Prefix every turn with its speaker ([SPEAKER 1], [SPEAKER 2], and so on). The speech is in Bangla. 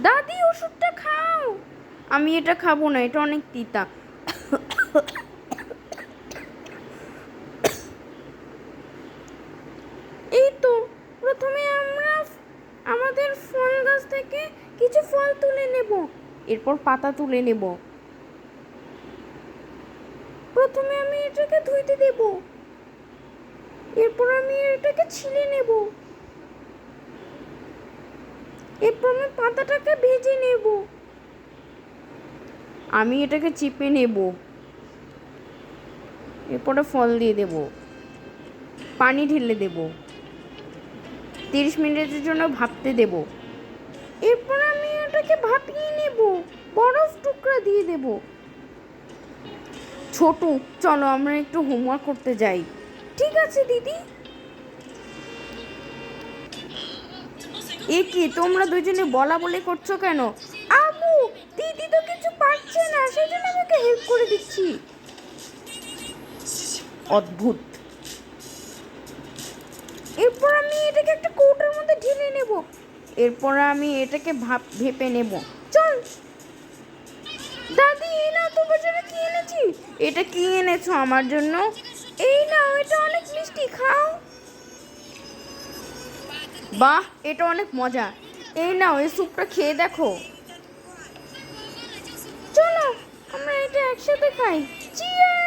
[SPEAKER 1] দাদি ওষুধটা খাও। আমি এটা খাবো না, এটা অনেক তিতা। এই তো প্রথমে আমরা আমাদের ফল গাছ থেকে কিছু ফল তুলে নেব, এরপর পাতা তুলে নেব। প্রথমে আমি এটাকে ধুইতে দেব, এরপর আমি এটাকে ছিলে নেব, এরপর আমি পাতাটাকে ভেজে নেব, আমি এটাকে চিপে নেব, এরপরে ফল দিয়ে দেব, পানি ঢেলে দেব, 30 মিনিটের জন্য ভাপতে দেব, এরপর আমি এটাকে ভাপিয়ে নেব, বরফ টুকরা দিয়ে দেব। ছোটু, চলো আমরা একটু হোমওয়ার্ক করতে যাই। ঠিক আছে দিদি। এ কি তোমরা দুজনে বলা বলে করছো কেন? আম্মু, দিদি তো কিছু পারছে না, সেজন্য আমাকে হেল্প করে দিচ্ছি। অদ্ভুত। এরপর আমি এটাকে একটা কৌটোর মধ্যে ঢেলে নেব, এরপর আমি এটাকে ভেপে নেব। চল দাদি, এই নাও তোমার জন্য কি এনেছি। এটা কি এনেছো আমার জন্য? এই নাও, এটা অনেক মিষ্টি, খাও। বাহ, এটা অনেক মজা। এই নাও, এই স্যুপটা খেয়ে দেখো। চলো আমরা এটা একসাথে খাই। চিয়ার্স।